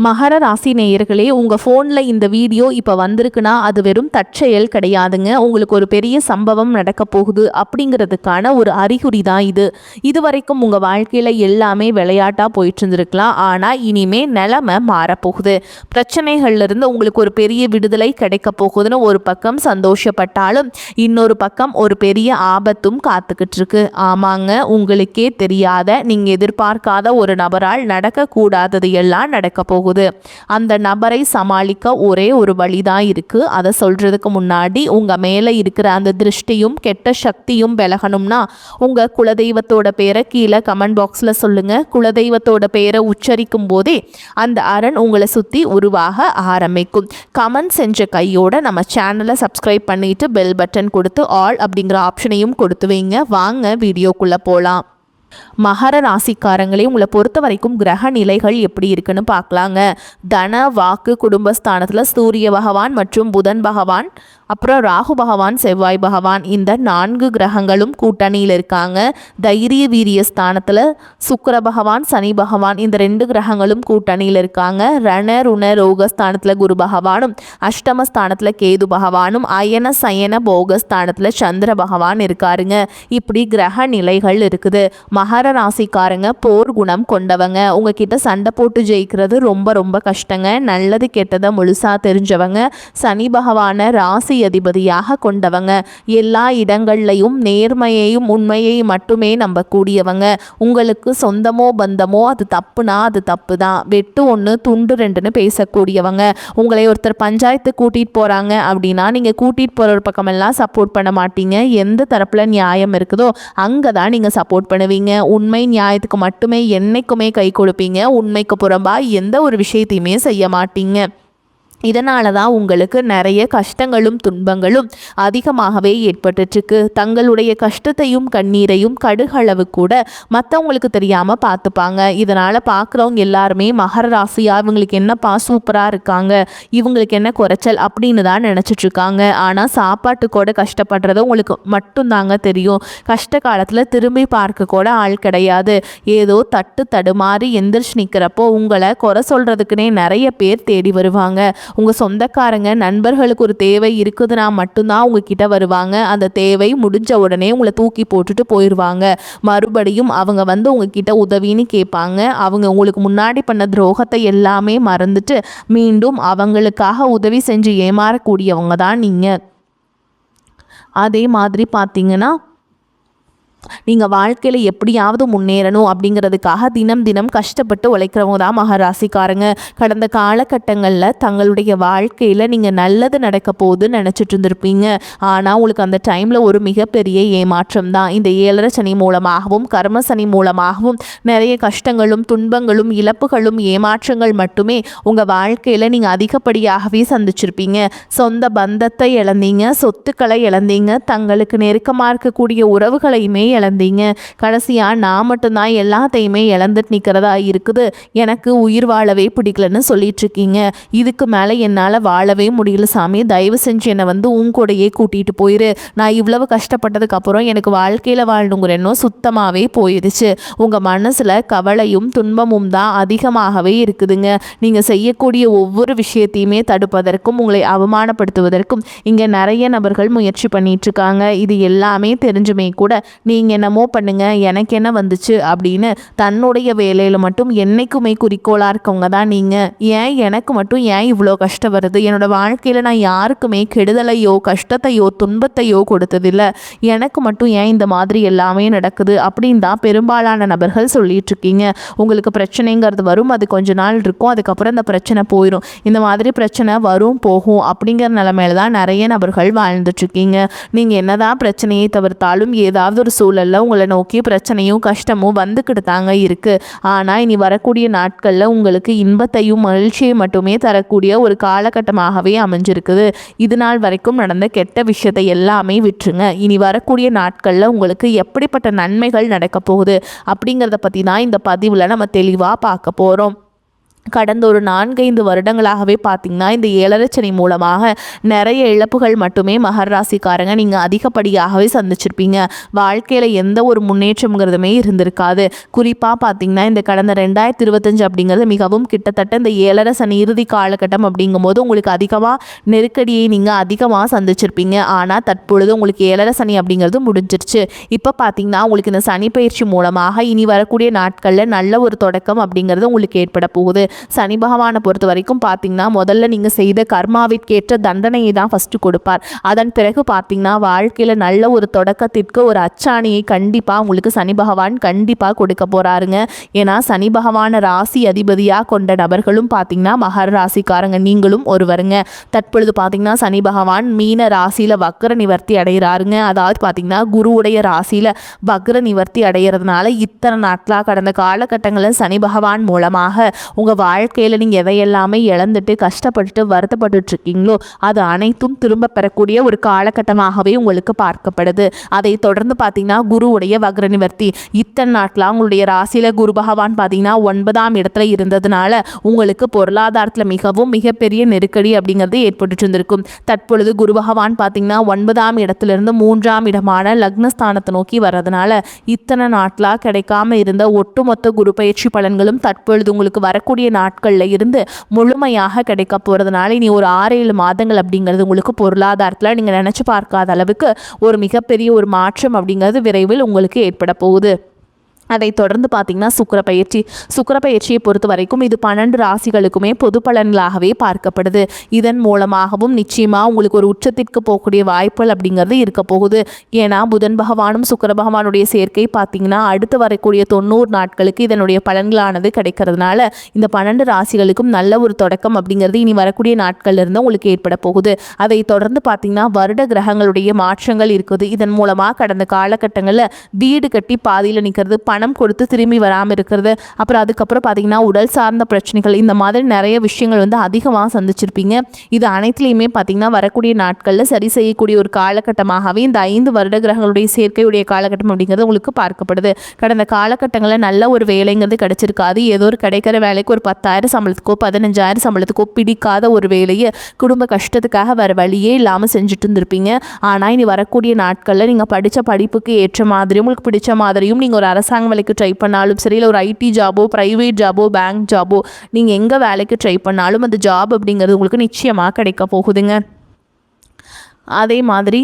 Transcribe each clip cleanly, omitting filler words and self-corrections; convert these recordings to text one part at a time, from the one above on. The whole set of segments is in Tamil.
மகர ராசி நேயர்களே, உங்கள் ஃபோனில் இந்த வீடியோ இப்போ வந்திருக்குன்னா அது வெறும் தற்செயல் கிடையாதுங்க. உங்களுக்கு ஒரு பெரிய சம்பவம் நடக்க போகுது அப்படிங்கிறதுக்கான ஒரு அறிகுறி தான் இது. இதுவரைக்கும் உங்கள் வாழ்க்கையில் எல்லாமே விளையாட்டாக போயிட்டு இருந்திருக்கலாம். ஆனால் இனிமே நிலைமை மாறப்போகுது. பிரச்சனைகள்லேருந்து உங்களுக்கு ஒரு பெரிய விடுதலை கிடைக்க போகுதுன்னு ஒரு பக்கம் சந்தோஷப்பட்டாலும் இன்னொரு பக்கம் ஒரு பெரிய ஆபத்தும் காத்துக்கிட்டு இருக்கு. ஆமாங்க, உங்களுக்கே தெரியாத நீங்கள் எதிர்பார்க்காத ஒரு நபரால் நடக்கக்கூடாதது எல்லாம் நடக்க போகுது. அந்த நபரை சமாளிக்க ஒரே ஒரு வழிதான் இருக்கு. அதை சொல்றதுக்கு முன்னாடி உங்க மேல இருக்கிற அந்த திருஷ்டியும் கெட்ட சக்தியும் விலகணும்னா உங்க குலதெய்வத்தோட பேரை கீழே கமெண்ட் பாக்ஸ்ல சொல்லுங்க. குலதெய்வத்தோட பேரை உச்சரிக்கும் போதே அந்த அரண் உங்களை சுத்தி உருவாக ஆரம்பிக்கும். கமெண்ட் செஞ்ச கையோட நம்ம சேனலை சப்ஸ்கிரைப் பண்ணிட்டு பெல் பட்டன் கொடுத்து ஆல் அப்படிங்கிற ஆப்ஷனையும் கொடுத்து வைங்க. வாங்க வீடியோக்குள்ள போலாம். மகர ராசிக்காரங்களே, உங்களை பொறுத்த வரைக்கும் கிரக நிலைகள் எப்படி இருக்குன்னு பார்க்கலாங்க. தன வாக்கு குடும்பஸ்தானத்தில் சூரிய பகவான் மற்றும் புதன் பகவான், அப்புறம் ராகு பகவான், செவ்வாய் பகவான், இந்த 4 கிரகங்களும் கூட்டணியில் இருக்காங்க. தைரிய வீரிய ஸ்தானத்தில் சுக்கிர பகவான், சனி பகவான், இந்த 2 கிரகங்களும் கூட்டணியில் இருக்காங்க. ரண ருண ரோகஸ்தானத்தில் குரு பகவானும், அஷ்டமஸ்தானத்தில் கேது பகவானும், அயன சயன போகஸ்தானத்தில் சந்திர பகவான் இருக்காருங்க. இப்படி கிரக நிலைகள் இருக்குது. மகர ராசிக்காரங்க போர் குணம் கொண்டவங்க. உங்ககிட்ட சண்டை போட்டு ஜெயிக்கிறது ரொம்ப ரொம்ப கஷ்டங்க. நல்லது கெட்டதை முழுசா தெரிஞ்சவங்க. சனி பகவானை ராசி அதிபதியாக கொண்டவங்க. எல்லா இடங்கள்லையும் நேர்மையையும் உண்மையையும் மட்டுமே நம்பக்கூடியவங்க. உங்களுக்கு சொந்தமோ பந்தமோ அது தப்புனா அது தப்பு தான். வெட்டு 1 துண்டு 2ன்னு பேசக்கூடியவங்க. உங்களை ஒருத்தர் பஞ்சாயத்து கூட்டிகிட்டு போகிறாங்க அப்படின்னா நீங்கள் கூட்டிகிட்டு போகிற ஒரு பக்கமெல்லாம் சப்போர்ட் பண்ண மாட்டீங்க. எந்த தரப்பில் நியாயம் இருக்குதோ அங்கே தான் நீங்கள் சப்போர்ட் பண்ணுவீங்க. உண்மை நியாயத்துக்கு மட்டுமே என்னைக்குமே கை கொடுப்பீங்க. உண்மைக்கு புறம்பா எந்த ஒரு விஷயத்தையுமே செய்ய மாட்டீங்க. இதனால தான் உங்களுக்கு நிறைய கஷ்டங்களும் துன்பங்களும் அதிகமாகவே ஏற்பட்டுருக்கு. தங்களுடைய கஷ்டத்தையும் கண்ணீரையும் கடுகளவு கூட மற்றவங்களுக்கு தெரியாமல் பார்த்துப்பாங்க. இதனால் பார்க்குறவங்க எல்லாருமே மகர ராசியா இவங்களுக்கு என்னப்பா சூப்பராக இருக்காங்க, இவங்களுக்கு என்ன குறைச்சல் அப்படின்னு தான் நினச்சிட்ருக்காங்க. ஆனால் சாப்பாட்டு கூட கஷ்டப்படுறது உங்களுக்கு மட்டும்தாங்க தெரியும். கஷ்ட காலத்தில் திரும்பி பார்க்க கூட ஆள் கிடையாது. ஏதோ தட்டு தடுமாறி எந்திரிச்சு நிற்கிறப்போ உங்களை குறை சொல்கிறதுக்குனே நிறைய பேர் தேடி வருவாங்க. உங்கள் சொந்தக்காரங்க நண்பர்களுக்கு ஒரு தேவை இருக்குதுன்னா மட்டும்தான் உங்ககிட்ட வருவாங்க. அந்த தேவை முடிஞ்ச உடனே உங்களை தூக்கி போட்டுட்டு போயிடுவாங்க. மறுபடியும் அவங்க வந்து உங்ககிட்ட உதவின்னு கேட்பாங்க. அவங்க உங்களுக்கு முன்னாடி பண்ண துரோகத்தை எல்லாமே மறந்துட்டு மீண்டும் அவங்களுக்காக உதவி செஞ்சு ஏமாறக்கூடியவங்க தான் நீங்கள். அதே மாதிரி பார்த்தீங்கன்னா நீங்கள் வாழ்க்கையில் எப்படியாவது முன்னேறணும் அப்படிங்கிறதுக்காக தினம் தினம் கஷ்டப்பட்டு உழைக்கிறவங்க தான் மகராசிக்காரங்க. கடந்த காலகட்டங்களில் தங்களுடைய வாழ்க்கையில் நீங்கள் நல்லது நடக்க போகுதுன்னு நினச்சிட்டு இருந்திருப்பீங்க. ஆனால் உங்களுக்கு அந்த டைமில் ஒரு மிகப்பெரிய ஏமாற்றம் தான். இந்த 7.5 சனி மூலமாகவும் கர்ம சனி மூலமாகவும் நிறைய கஷ்டங்களும் துன்பங்களும் இழப்புகளும் ஏமாற்றங்கள் மட்டுமே உங்கள் வாழ்க்கையில் நீங்கள் அதிகப்படியாகவே சந்திச்சிருப்பீங்க. சொந்த பந்தத்தை இழந்தீங்க, சொத்துக்களை இழந்தீங்க, தங்களுக்கு நெருக்கமாக இருக்கக்கூடிய உறவுகளையுமே இழந்தீங்க. கடைசியாக நான் மட்டும்தான் எல்லாத்தையுமே இழந்துட்டு நிற்கிறதா இருக்குது, எனக்கு உயிர் வாழவே பிடிக்கலன்னு சொல்லிட்டு இருக்கீங்க. இதுக்கு மேலே என்னால் வாழவே முடியல சாமி, தயவு செஞ்சு என்னை வந்து உங்கூடையே கூட்டிகிட்டு போயிரு. நான் இவ்வளவு கஷ்டப்பட்டதுக்கு அப்புறம் எனக்கு வாழ்க்கையில் வாழணுங்கிற எண்ணம் சுத்தமாகவே போயிடுச்சு. உங்கள் மனசில் கவலையும் துன்பமும் தான் அதிகமாகவே இருக்குதுங்க. நீங்கள் செய்யக்கூடிய ஒவ்வொரு விஷயத்தையுமே தடுப்பதற்கும் உங்களை அவமானப்படுத்துவதற்கும் இங்கே நிறைய நபர்கள் முயற்சி பண்ணிகிட்ருக்காங்க. இது எல்லாமே தெரிஞ்சுமே கூட நீங்கள் என்னமோ பண்ணுங்க எனக்கு என்ன வந்துச்சு அப்படின்னு தன்னுடைய வேலையில் மட்டும் என்னைக்குமே குறிக்கோளாக இருக்கவங்க தான் நீங்கள். ஏன் எனக்கு மட்டும் ஏன் இவ்வளோ கஷ்டம் வருது, என்னோடய வாழ்க்கையில் நான் யாருக்குமே கெடுதலையோ கஷ்டத்தையோ துன்பத்தையோ கொடுத்ததில்லை, எனக்கு மட்டும் ஏன் இந்த மாதிரி எல்லாமே நடக்குது அப்படின்னு தான் பெரும்பாலான நபர்கள் சொல்லிட்டு இருக்கீங்க. உங்களுக்கு பிரச்சனைங்கிறது வரும், அது கொஞ்ச நாள் இருக்கும், அதுக்கப்புறம் இந்த பிரச்சனை போயிடும். இந்த மாதிரி பிரச்சனை வரும் போகும் அப்படிங்கிற நிலைமையில தான் நிறைய நபர்கள் வாழ்ந்துட்டுருக்கீங்க. நீங்கள் என்னதான் பிரச்சனையை தவிர்த்தாலும் ஏதாவது ஒரு சூழலில் உங்களை நோக்கி பிரச்சனையும் கஷ்டமும் வந்துக்கிட்டு தாங்க இருக்குது. ஆனால் இனி வரக்கூடிய நாட்களில் உங்களுக்கு இன்பத்தையும் மகிழ்ச்சியை மட்டுமே தரக்கூடிய ஒரு காலகட்டமாகவே அமைஞ்சிருக்குது. இது நாள் வரைக்கும் நடந்த கெட்ட விஷயத்தை எல்லாமே விட்டுருங்க. இனி வரக்கூடிய நாட்களில் உங்களுக்கு எப்படிப்பட்ட நன்மைகள் நடக்க போகுது அப்படிங்கிறத பற்றி தான் இந்த பதிவில் நம்ம தெளிவாக பார்க்க போகிறோம். கடந்த ஒரு 4-5 வருடங்களாகவே பார்த்தீங்கன்னா இந்த 7 சனி மூலமாக நிறைய இழப்புகள் மட்டுமே மகர ராசிக்காரங்க நீங்கள் அதிகப்படியாகவே சந்திச்சிருப்பீங்க. வாழ்க்கையில் எந்த ஒரு முன்னேற்றம்ங்கிறதுமே இருந்திருக்காது. குறிப்பாக பார்த்தீங்கன்னா இந்த கடந்த 2025 அப்படிங்கிறது மிகவும் கிட்டத்தட்ட இந்த 7 சனி இறுதி காலகட்டம் அப்படிங்கும்போது உங்களுக்கு அதிகமாக நெருக்கடியை நீங்கள் அதிகமாக சந்திச்சிருப்பீங்க. ஆனால் தற்பொழுது உங்களுக்கு 7 சனி அப்படிங்கிறது முடிஞ்சிருச்சு. இப்போ பார்த்தீங்கன்னா உங்களுக்கு இந்த சனி பயிற்சி மூலமாக இனி வரக்கூடிய நாட்களில் நல்ல ஒரு தொடக்கம் அப்படிங்கிறது உங்களுக்கு ஏற்பட போகுது. சனி பகவானை பொறுத்த வரைக்கும் பார்த்தீங்கன்னா முதல்ல நீங்கள் செய்த கர்மாவிற்கேற்ற தண்டனையை தான் ஃபஸ்ட்டு கொடுப்பார். அதன் பிறகு பார்த்தீங்கன்னா வாழ்க்கையில் நல்ல ஒரு தொடக்கத்திற்கு ஒரு அச்சாணியை கண்டிப்பாக உங்களுக்கு சனி பகவான் கண்டிப்பாக கொடுக்க போகிறாருங்க. ஏன்னா சனி பகவானை ராசி அதிபதியாக கொண்ட நபர்களும் பார்த்தீங்கன்னா மகர ராசிக்காரங்க நீங்களும் ஒருவருங்க. தற்பொழுது பார்த்தீங்கன்னா சனி பகவான் மீன ராசியில் வக்ர நிவர்த்தி அடைகிறாருங்க. அதாவது பார்த்தீங்கன்னா குருவுடைய ராசியில் வக்ர நிவர்த்தி அடைகிறதுனால இத்தனை நாட்களாக கடந்த காலகட்டங்களில் சனி பகவான் மூலமாக உங்கள் வாழ்க்கையில் நீங்கள் எதையெல்லாமே இழந்துட்டு கஷ்டப்பட்டு வருத்தப்பட்டு இருக்கீங்களோ அது அனைத்தும் திரும்ப பெறக்கூடிய ஒரு காலகட்டமாகவே உங்களுக்கு பார்க்கப்படுது. அதை தொடர்ந்து பார்த்தீங்கன்னா குருவுடைய வக்ர நிவர்த்தி இத்தனை நாட்களாக உங்களுடைய ராசியில் குரு பகவான் பார்த்தீங்கன்னா 9ஆம் இடத்துல இருந்ததுனால உங்களுக்கு பொருளாதாரத்தில் மிகப்பெரிய நெருக்கடி அப்படிங்கிறது ஏற்பட்டு இருந்திருக்கும். தற்பொழுது குரு பகவான் பார்த்தீங்கன்னா 9ஆம் இடத்திலிருந்து 3ஆம் இடமான லக்னஸ்தானத்தை நோக்கி வர்றதுனால இத்தனை நாட்களாக கிடைக்காம இருந்த ஒட்டுமொத்த குரு பயிற்சி பலன்களும் தற்பொழுது உங்களுக்கு வரக்கூடிய நாட்களில் இருந்து முழுமையாக கிடைக்க போகிறதுனால இனி ஒரு 6-7 மாதங்கள் அப்படிங்கிறது உங்களுக்கு பொருளாதாரத்தில் நீங்கள் நினச்சி பார்க்காத அளவுக்கு ஒரு மிகப்பெரிய ஒரு மாற்றம் அப்படிங்கிறது விரைவில் உங்களுக்கு ஏற்பட போகுது. அதை தொடர்ந்து பார்த்தீங்கன்னா சுக்கிர பயிற்சியை பொறுத்த வரைக்கும் இது 12 ராசிகளுக்குமே பொது பலன்களாகவே பார்க்கப்படுது. இதன் மூலமாகவும் நிச்சயமாக உங்களுக்கு ஒரு உச்சத்திற்கு போகக்கூடிய வாய்ப்புகள் அப்படிங்கிறது இருக்க போகுது. ஏன்னா புதன் பகவானும் சுக்கிர பகவானுடைய சேர்க்கை பார்த்தீங்கன்னா அடுத்து வரக்கூடிய 90 நாட்களுக்கு இதனுடைய பலன்களானது கிடைக்கிறதுனால இந்த 12 ராசிகளுக்கும் நல்ல ஒரு தொடக்கம் அப்படிங்கிறது இனி வரக்கூடிய நாட்கள்ல இருந்து உங்களுக்கு ஏற்பட போகுது. அதை தொடர்ந்து பார்த்தீங்கன்னா வருட கிரகங்களுடைய மாற்றங்கள் இருக்குது. இதன் மூலமாக கடந்த காலகட்டங்களில் வீடு கட்டி பாதியில் நிற்கிறது, பணம் கொடுத்து திரும்பி வராமல் இருக்கிறது, அப்புறம் அதுக்கப்புறம் பார்த்தீங்கன்னா உடல் சார்ந்த பிரச்சனைகள், இந்த மாதிரி நிறைய விஷயங்கள் அதிகமாக சந்திச்சிருப்பீங்க. இது அனைத்துலேயுமே பார்த்தீங்கன்னா வரக்கூடிய நாட்களில் சரி செய்யக்கூடிய ஒரு காலகட்டமாகவே இந்த 5 வருட கிரகங்களுடைய சேர்க்கையுடைய காலகட்டம் அப்படிங்கிறது உங்களுக்கு பார்க்கப்படுது. கடந்த காலகட்டங்களில் நல்ல ஒரு வேலைங்கிறது கிடைச்சிருக்காது. ஏதோ ஒரு கிடைக்கிற வேலைக்கு ஒரு 10,000 சம்பளத்துக்கோ 15,000 சம்பளத்துக்கோ பிடிக்காத ஒரு வேலையை குடும்ப கஷ்டத்துக்காக வேறு வழியே இல்லாமல் செஞ்சுட்டு இருந்திருப்பீங்க. ஆனால் இனி வரக்கூடிய நாட்களில் நீங்கள் படித்த படிப்புக்கு ஏற்ற மாதிரியும் உங்களுக்கு பிடிச்ச மாதிரியும் நீங்கள் ஒரு அரசாங்க வேலைக்கு ட்ரை பண்ணாலும் சரி, இல்லை ஒரு ஐடி ஜாபோ ப்ரைவேட் ஜாபோ பேங்க் ஜாபோ நீங்கள் எங்கே வேலைக்கு ட்ரை பண்ணாலும் அந்த ஜாப் அப்படிங்கிறது உங்களுக்கு நிச்சயமாக கிடைக்க போகுதுங்க. அதே மாதிரி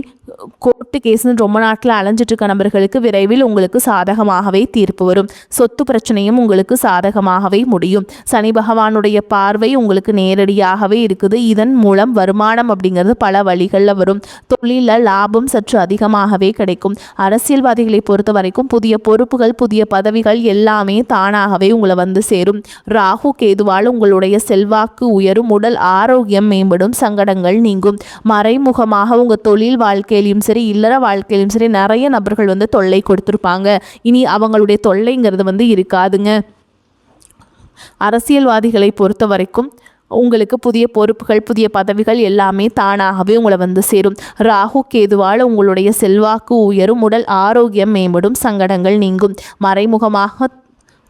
கோர்ட்டு கேஸ்னு ரொம்ப நாட்டில் அலைஞ்சிட்டு இருக்க நபர்களுக்கு விரைவில் உங்களுக்கு சாதகமாகவே தீர்ப்பு வரும். சொத்து பிரச்சனையும் உங்களுக்கு சாதகமாகவே முடியும். சனி பகவானுடைய பார்வை உங்களுக்கு நேரடியாகவே இருக்குது. இதன் மூலம் வருமானம் அப்படிங்கிறது பல வழிகளில் வரும். தொழிலில் லாபம் சற்று அதிகமாகவே கிடைக்கும். அரசியல்வாதிகளை பொறுத்த வரைக்கும் புதிய பொறுப்புகள் புதிய பதவிகள் எல்லாமே தானாகவே உங்களை சேரும். ராகு கேதுவால் உங்களுடைய செல்வாக்கு உயரும், உடல் ஆரோக்கியம் மேம்படும், சங்கடங்கள் நீங்கும். மறைமுகமாக உங்கள் தொழில் வாழ்க்கையிலும் சரி இல்லற வாழ்க்கையிலும் சரி நிறைய நபர்கள் தொல்லை கொடுத்துருப்பாங்க. இனி அவங்களுடைய தொல்லைங்கிறது இருக்காதுங்க. அரசியல்வாதிகளை பொறுத்த வரைக்கும் உங்களுக்கு புதிய பொறுப்புகள் புதிய பதவிகள் எல்லாமே தானாகவே உங்களை சேரும். ராகு கேதுவால் உங்களுடைய செல்வாக்கு உயரும், உடல் ஆரோக்கியம் மேம்படும், சங்கடங்கள் நீங்கும். மறைமுகமாக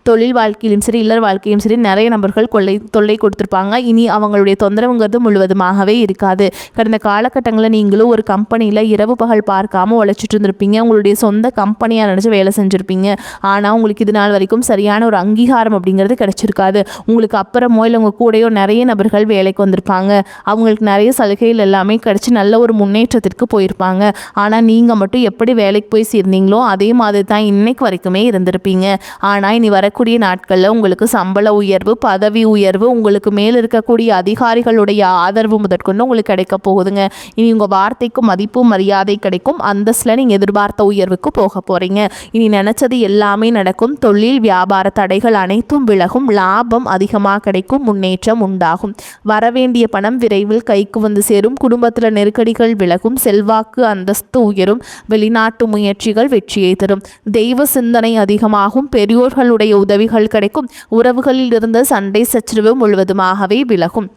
தொழில் வாழ்க்கையிலும் சரி இல்லற வாழ்க்கையிலும் சரி நிறைய நபர்கள் தொல்லை கொடுத்துருப்பாங்க. இனி அவங்களுடைய தொந்தரவுங்கிறது முழுவதுமாகவே இருக்காது. கடந்த காலகட்டங்களில் நீங்களும் ஒரு கம்பெனியில் இரவு பகல் பார்க்காம உழைச்சிட்டு இருந்திருப்பீங்க. உங்களுடைய சொந்த கம்பெனியாக நினச்சி வேலை செஞ்சுருப்பீங்க. ஆனால் உங்களுக்கு இது நாள் வரைக்கும் சரியான ஒரு அங்கீகாரம் அப்படிங்கிறது கிடைச்சிருக்காது. உங்களுக்கு அப்புறமோ இல்லை உங்கள் கூடையோ நிறைய நபர்கள் வேலைக்கு வந்திருப்பாங்க. அவங்களுக்கு நிறைய சலுகைகள் எல்லாமே கிடைச்சி நல்ல ஒரு முன்னேற்றத்திற்கு போயிருப்பாங்க. ஆனால் நீங்கள் மட்டும் எப்படி வேலைக்கு போய் சேர்ந்தீங்களோ அதே மாதிரி தான் இன்னைக்கு வரைக்குமே இருந்திருப்பீங்க. ஆனால் இனி வர கூடிய நாட்களில் உங்களுக்கு சம்பள உயர்வு பதவி உயர்வு உங்களுக்கு மேல் இருக்கக்கூடிய அதிகாரிகளுடைய ஆதரவு முதற்கொண்டு உங்களுக்கு கிடைக்க போகுதுங்க. இனி உங்கள் வார்த்தைக்கு மதிப்பு மரியாதை கிடைக்கும். அந்தஸ்தில் நீங்கள் எதிர்பார்த்த உயர்வுக்கு போக போகிறீங்க. இனி நினச்சது எல்லாமே நடக்கும். தொழில் வியாபார தடைகள் அனைத்தும் விலகும். லாபம் அதிகமாக கிடைக்கும். முன்னேற்றம் உண்டாகும். வரவேண்டிய பணம் விரைவில் கைக்கு சேரும். குடும்பத்தில் நெருக்கடிகள் விலகும். செல்வாக்கு அந்தஸ்து உயரும். வெளிநாட்டு முயற்சிகள் வெற்றியை தரும். தெய்வ சிந்தனை அதிகமாகும். பெரியோர்களுடைய உதவிகள் கிடைக்கும். உறவுகளில் இருந்த சண்டை சச்சரவு முழுவதுமாகவே விலகும்.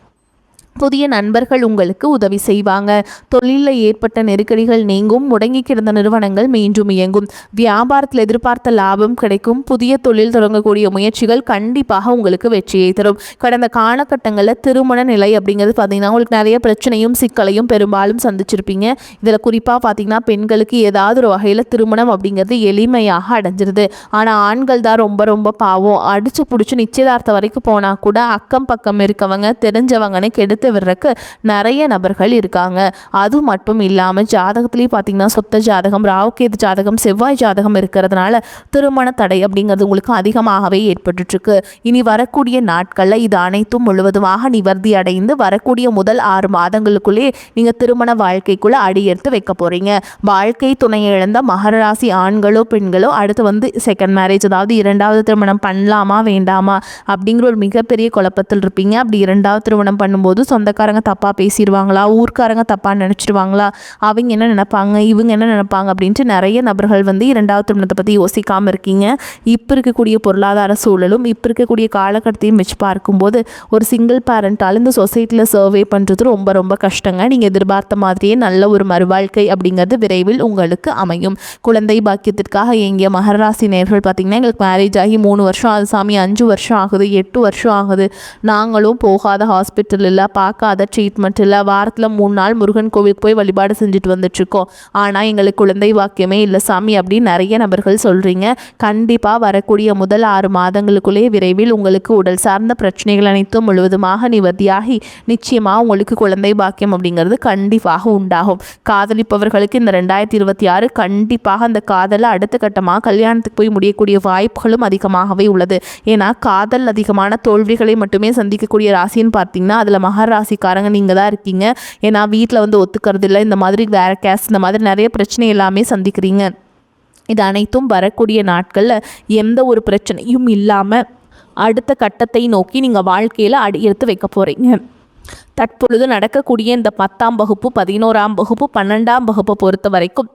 புதிய நண்பர்கள் உங்களுக்கு உதவி செய்வாங்க. தொழிலில் ஏற்பட்ட நெருக்கடிகள் நீங்கும். முடங்கி கிடந்த நிறுவனங்கள் மீண்டும் இயங்கும். வியாபாரத்தில் எதிர்பார்த்த லாபம் கிடைக்கும். புதிய தொழில் தொடங்கக்கூடிய முயற்சிகள் கண்டிப்பாக உங்களுக்கு வெற்றியை தரும். கடந்த காலகட்டங்களில் திருமண நிலை அப்படிங்கிறது பார்த்தீங்கன்னா உங்களுக்கு நிறைய பிரச்சனையும் சிக்கலையும் பெரும்பாலும் சந்திச்சிருப்பீங்க. இதில் குறிப்பாக பார்த்தீங்கன்னா பெண்களுக்கு ஏதாவது ஒரு வகையில் திருமணம் அப்படிங்கிறது எளிமையாக அடைஞ்சிருது. ஆனால் ஆண்கள் தான் ரொம்ப ரொம்ப பாவம். அடிச்சு பிடிச்சி நிச்சயதார்த்தம் வரைக்கும் போனால் கூட அக்கம் பக்கம் இருக்கவங்க தெரிஞ்சவங்கன்னு கெடுத்து விடுறதுக்கு நிறைய நபர்கள் இருக்காங்க. அது மட்டும் இல்லாமல் ஜாதகத்திலேயே பார்த்தீங்கன்னா சொத்த ஜாதகம், ராவுகேது ஜாதகம், செவ்வாய் ஜாதகம் இருக்கிறதுனால திருமண தடை அப்படிங்கிறது உங்களுக்கு அதிகமாகவே ஏற்பட்டுருக்கு. இனி வரக்கூடிய நாட்களில் இது அனைத்தும் முழுவதுமாக நிவர்த்தி அடைந்து வரக்கூடிய முதல் 6 மாதங்களுக்குள்ளே நீங்கள் திருமண வாழ்க்கைக்குள்ளே அடியெடுத்து வைக்க போகிறீங்க. வாழ்க்கை துணையை இழந்த மகர ராசி ஆண்களோ பெண்களோ அடுத்து செகண்ட் மேரேஜ், அதாவது 2வது திருமணம் பண்ணலாமா வேண்டாமா அப்படிங்கிற ஒரு மிகப்பெரிய குழப்பத்தில் இருப்பீங்க. அப்படி 2வது திருமணம் பண்ணும்போது சொந்தக்காரங்க தப்பாக பேசிடுவாங்களா, ஊர்க்காரங்க தப்பாக நினச்சிடுவாங்களா, அவங்க என்ன நினைப்பாங்க, இவங்க என்ன நினைப்பாங்க அப்படின்ட்டு நிறைய நபர்கள் 2வது திருமணத்தை பற்றி யோசிக்காமல் இருக்கீங்க. இப்போ இருக்கக்கூடிய பொருளாதார சூழலும் இப்போ இருக்கக்கூடிய காலகட்டத்தையும் வச்சு பார்க்கும்போது ஒரு சிங்கிள் பேரண்டால் இந்த சொசைட்டியில் சர்வே பண்ணுறது ரொம்ப ரொம்ப கஷ்டங்க. நீங்கள் எதிர்பார்த்த மாதிரியே நல்ல ஒரு மறுவாழ்க்கை அப்படிங்கிறது விரைவில் உங்களுக்கு அமையும். குழந்தை பாக்கியத்திற்காக எங்கிய மகர ராசி நேயர்கள் பார்த்திங்கன்னா எங்களுக்கு மேரேஜ் ஆகி 3 வருஷம் ஆகுது சாமி, 5 வருஷம் ஆகுது, 8 வருஷம் ஆகுது, நாங்களும் போகாத ஹாஸ்பிட்டல் இல்லை, பார்க்காத ட்ரீட்மெண்ட் இல்லை, வாரத்தில் 3 நாள் முருகன் கோவிலுக்கு போய் வழிபாடு செஞ்சுட்டு வந்துட்டுருக்கோம், ஆனால் எங்களுக்கு குழந்தை வாக்கியமே இல்லை சாமி அப்படின்னு நிறைய நபர்கள் சொல்கிறீங்க. கண்டிப்பாக வரக்கூடிய முதல் 6 மாதங்களுக்குள்ளே விரைவில் உங்களுக்கு உடல் சார்ந்த பிரச்சனைகள் அனைத்தும் முழுவதுமாக நிவர்த்தியாகி நிச்சயமாக உங்களுக்கு குழந்தை பாக்கியம் அப்படிங்கிறது கண்டிப்பாக உண்டாகும். காதலிப்பவர்களுக்கு இந்த 2026 கண்டிப்பாக அந்த காதலை அடுத்த கட்டமாக கல்யாணத்துக்கு போய் முடியக்கூடிய வாய்ப்புகளும் அதிகமாகவே உள்ளது. ஏன்னா காதல் அதிகமான தோல்விகளை மட்டுமே சந்திக்கக்கூடிய ராசின்னு பார்த்தீங்கன்னா அதில் மகர ராசிக்காரங்க நீங்கள் தான் இருக்கீங்க. ஏன்னா வீட்டில் ஒத்துக்கிறது இல்லை, இந்த மாதிரி வேற கேஸ்ட், இந்த மாதிரி நிறைய பிரச்சனை எல்லாமே சந்திக்கிறீங்க. இது அனைத்தும் வரக்கூடிய நாட்களில் எந்த ஒரு பிரச்சனையும் இல்லாமல் அடுத்த கட்டத்தை நோக்கி நீங்கள் வாழ்க்கையில் அடி எடுத்து வைக்க போகிறீங்க. தற்பொழுது நடக்கக்கூடிய இந்த 10ஆம் வகுப்பு, 11ஆம் வகுப்பு, 12ஆம் வகுப்பை பொறுத்த வரைக்கும்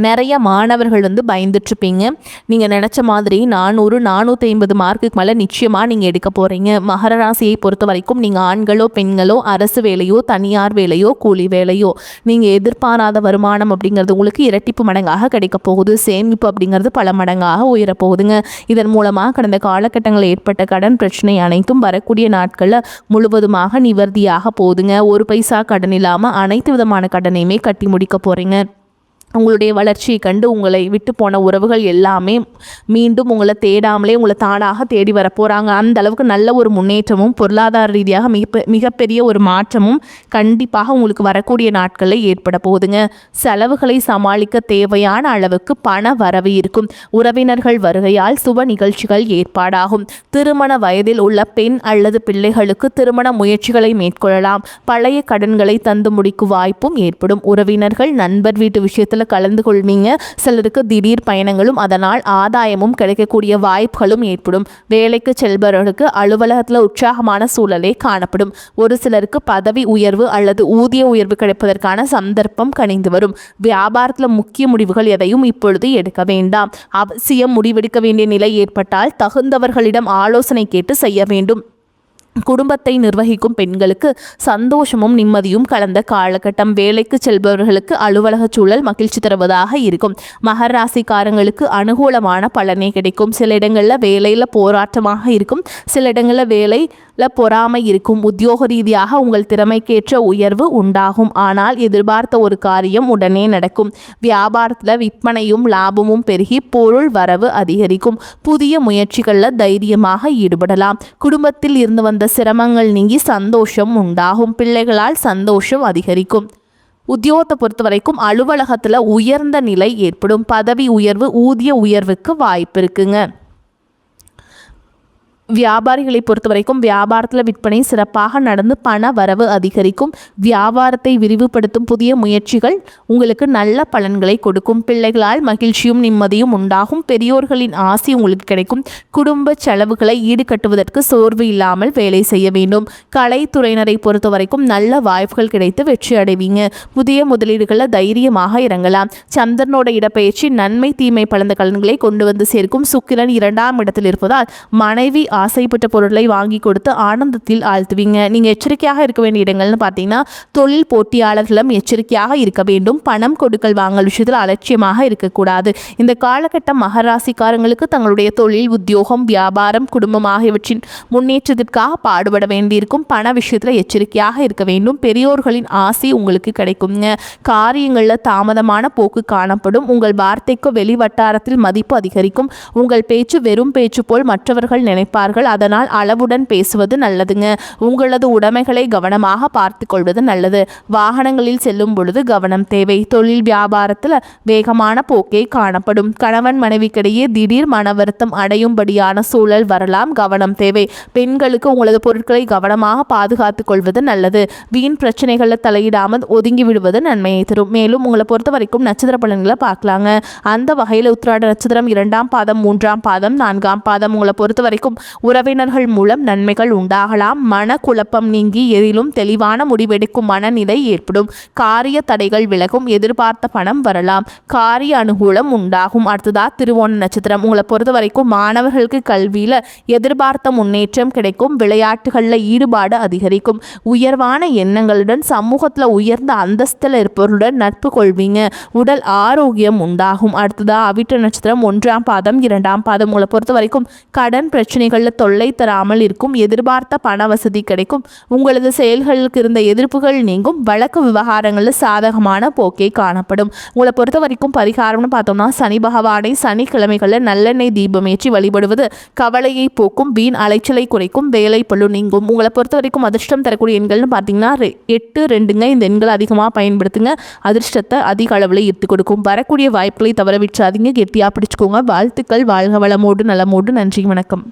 நிறைய மாணவர்கள் பயந்துட்டுருப்பீங்க. நீங்கள் நினச்ச மாதிரி 400 450 மார்க்குக்கு மேலே நிச்சயமாக நீங்கள் எடுக்க போகிறீங்க. மகர ராசியை பொறுத்த வரைக்கும் நீங்கள் ஆண்களோ பெண்களோ அரசு வேலையோ தனியார் வேலையோ கூலி வேலையோ நீங்கள் எதிர்பாராத வருமானம் அப்படிங்கிறது உங்களுக்கு இரட்டிப்பு மடங்காக கிடைக்க போகுது. சேமிப்பு அப்படிங்கிறது பல மடங்காக உயரப்போகுதுங்க. இதன் மூலமாக கடந்த காலகட்டங்களில் ஏற்பட்ட கடன் பிரச்சனை அனைத்தும் வரக்கூடிய நாட்களில் முழுவதுமாக நிவர்த்தியாக போகுதுங்க. ஒரு பைசா கடன் இல்லாமல் அனைத்து விதமான கடனையுமே கட்டி முடிக்க போகிறீங்க. உங்களுடைய வளர்ச்சியை கண்டு உங்களை விட்டு போன உறவுகள் எல்லாமே மீண்டும் உங்களை தேடாமலே உங்களை தானாக தேடி வர போகிறாங்க. அந்த அளவுக்கு நல்ல ஒரு முன்னேற்றமும் பொருளாதார ரீதியாக மிகப்பெரிய ஒரு மாற்றமும் கண்டிப்பாக உங்களுக்கு வரக்கூடிய நாட்களில் ஏற்பட போகுதுங்க. செலவுகளை சமாளிக்க தேவையான அளவுக்கு பண வரவு இருக்கும். உறவினர்கள் வருகையால் சுப நிகழ்ச்சிகள் ஏற்பாடாகும். திருமண வயதில் உள்ள பெண் அல்லது பிள்ளைகளுக்கு திருமண முயற்சிகளை மேற்கொள்ளலாம். பழைய கடன்களை தந்து முடிக்கும் வாய்ப்பும் ஏற்படும். உறவினர்கள் நண்பர் வீட்டு விஷயத்தில் கலந்து கொள்வீங்க. சிலருக்கு திடீர் பயணங்களும் அதனால் ஆதாயமும் கிடைக்கக்கூடிய வாய்ப்புகளும் ஏற்படும். வேலைக்கு செல்பவர்களுக்கு அலுவலகத்தில் உற்சாகமான சூழலே காணப்படும். ஒரு சிலருக்கு பதவி உயர்வு அல்லது ஊதிய உயர்வு கிடைப்பதற்கான சந்தர்ப்பம் கனிந்து வரும். வியாபாரத்தில் முக்கிய முடிவுகள் எதையும் இப்பொழுது எடுக்க வேண்டாம். அவசியம் முடிவெடுக்க வேண்டிய நிலை ஏற்பட்டால் தகுந்தவர்களிடம் ஆலோசனை கேட்டு செய்ய வேண்டும். குடும்பத்தை நிர்வகிக்கும் பெண்களுக்கு சந்தோஷமும் நிம்மதியும் கலந்த காலகட்டம். வேலைக்கு செல்பவர்களுக்கு அலுவலக சூழல் மகிழ்ச்சி தருவதாக இருக்கும். மகர ராசிக்காரங்களுக்கு அனுகூலமான பலனே கிடைக்கும். சில இடங்களில் வேலையில் போராட்டமாக இருக்கும், சில இடங்களில் வேலையில் பொறாமை இருக்கும். உத்தியோக ரீதியாக உங்கள் திறமைக்கேற்ற உயர்வு உண்டாகும். ஆனால் எதிர்பார்த்த ஒரு காரியம் உடனே நடக்கும். வியாபாரத்தில் விற்பனையும் லாபமும் பெருகி பொருள் வரவு அதிகரிக்கும். புதிய முயற்சிகளில் தைரியமாக ஈடுபடலாம். குடும்பத்தில் இருந்து வந்த சிரமங்கள் நீங்கி சந்தோஷம் உண்டாகும். பிள்ளைகளால் சந்தோஷம் அதிகரிக்கும். உத்தியோகத்தை பொறுத்த வரைக்கும் அலுவலகத்தில் உயர்ந்த நிலை ஏற்படும். பதவி உயர்வு, ஊதிய உயர்வுக்கு வாய்ப்பு இருக்குங்க. வியாபாரிகளை பொறுத்த வரைக்கும் வியாபாரத்தில் விற்பனை சிறப்பாக நடந்து பண வரவு அதிகரிக்கும். வியாபாரத்தை விரிவுபடுத்தும் புதிய முயற்சிகள் உங்களுக்கு நல்ல பலன்களை கொடுக்கும். பிள்ளைகளால் மகிழ்ச்சியும் நிம்மதியும் உண்டாகும். பெரியோர்களின் ஆசி உங்களுக்கு கிடைக்கும். குடும்ப செலவுகளை ஈடுகட்டுவதற்கு சோர்வு இல்லாமல் வேலை செய்ய வேண்டும். கலைத்துறையினரை பொறுத்த வரைக்கும் நல்ல வாய்ப்புகள் கிடைத்து வெற்றி அடைவீங்க. புதிய முதலீடுகளில் தைரியமாக இறங்கலாம். சந்திரனோட இடப்பெயர்ச்சி நன்மை தீமை பலந்த கலன்களை கொண்டு வந்து சேர்க்கும். சுக்கிரன் 2ஆம் இடத்தில் இருப்பதால் மனைவி ஆசைப்பட்ட பொருட்களை வாங்கி கொடுத்து ஆனந்தத்தில் ஆழ்த்துவீங்க. நீங்கள் எச்சரிக்கையாக இருக்க வேண்டிய இடங்கள்னு பார்த்தீங்கன்னா, தொழில் போட்டியாளர்களும் எச்சரிக்கையாக இருக்க வேண்டும். பணம் கொடுக்கல் வாங்கல் விஷயத்தில் அலட்சியமாக இருக்கக்கூடாது. இந்த காலகட்டம் மகராசிக்காரங்களுக்கு தங்களுடைய தொழில், உத்தியோகம், வியாபாரம், குடும்பம் ஆகியவற்றின் முன்னேற்றத்திற்காக பாடுபட வேண்டியிருக்கும். பண விஷயத்தில் எச்சரிக்கையாக இருக்க வேண்டும். பெரியோர்களின் ஆசை உங்களுக்கு கிடைக்குங்க. காரியங்களில் தாமதமான போக்கு காணப்படும். உங்கள் வார்த்தைக்கு வெளி வட்டாரத்தில் மதிப்பு அதிகரிக்கும். உங்கள் பேச்சு வெறும் பேச்சு போல் மற்றவர்கள் நினைப்பார்கள். அதனால் அளவுடன் பேசுவது நல்லதுங்க. உங்களது உடைமைகளை கவனமாக பார்த்து கொள்வது நல்லது. வாகனங்களில் செல்லும் பொழுது கவனம் தேவை. தொழில் வியாபாரத்தில் வேகமான போக்கே காணப்படும். கணவன் மனைவிக்கிடையே திடீர் மன வருத்தம் அடையும்படியான சூழல் வரலாம். கவனம் தேவை. பெண்களுக்கு உங்களது பொருட்களை கவனமாக பாதுகாத்துக் கொள்வது நல்லது. வீண் பிரச்சனைகளில் தலையிடாமல் ஒதுங்கி விடுவது நன்மையை தரும். மேலும் உங்களை பொறுத்த வரைக்கும் நட்சத்திர பலன்களை பார்க்கலாங்க. அந்த வகையில் உத்திராட நட்சத்திரம் 2ஆம் பாதம், 3ஆம் பாதம், 4ஆம் பாதம் உங்களை பொறுத்த வரைக்கும் உறவினர்கள் மூலம் நன்மைகள் உண்டாகலாம். மன குழப்பம் நீங்கி எதிலும் தெளிவான முடிவெடுக்கும் மனநிலை ஏற்படும். காரிய தடைகள் விலகும். எதிர்பார்த்த பணம் வரலாம். காரிய அனுகூலம் உண்டாகும். அடுத்ததா திருவோண நட்சத்திரம் உங்களை பொறுத்த வரைக்கும் மாணவர்களுக்கு கல்வியில் எதிர்பார்த்த முன்னேற்றம் கிடைக்கும். விளையாட்டுகளில் ஈடுபாடு அதிகரிக்கும். உயர்வான எண்ணங்களுடன் சமூகத்தில் உயர்ந்த அந்தஸ்தில் இருப்பவருடன் நட்பு கொள்வீங்க. உடல் ஆரோக்கியம் உண்டாகும். அடுத்ததா அவிட்ட நட்சத்திரம் 1ஆம் பாதம், 2ஆம் பாதம் உங்களை பொறுத்த வரைக்கும் கடன் பிரச்சனைகளில் தொல்லை தராமல் இருக்கும். எதிர்பார்த்த பண வசதி கிடைக்கும். உங்களது செயல்களுக்கு இருந்த எதிர்ப்புகள் நீங்கும். வழக்கு விவகாரங்களில் சாதகமான போக்கே காணப்படும். உங்களை பொறுத்த வரைக்கும் பரிகாரம்னு பார்த்தோம்னா, சனி பகவானை சனிக்கிழமைகளில் நல்லெண்ணெய் தீபமேற்றி வழிபடுவது கவலையை போக்கும். வீண் அலைச்சலை குறைக்கும். வேலை பளு நீங்கும். உங்களை பொறுத்த வரைக்கும் அதிர்ஷ்டம் தரக்கூடிய எண்கள்னு பார்த்தீங்கன்னா 8, 2ங்க. இந்த எண்கள் அதிகமாக பயன்படுத்துங்க. அதிர்ஷ்டத்தை அதிக அளவில் ஈர்த்து கொடுக்கும். வரக்கூடிய வாய்ப்புகளை தவற விட்டுறாதீங்க. கெட்டியாக பிடிச்சுக்கோங்க. வாழ்த்துக்கள். வாழ்க வளமோடு நலமோடு. நன்றி, வணக்கம்.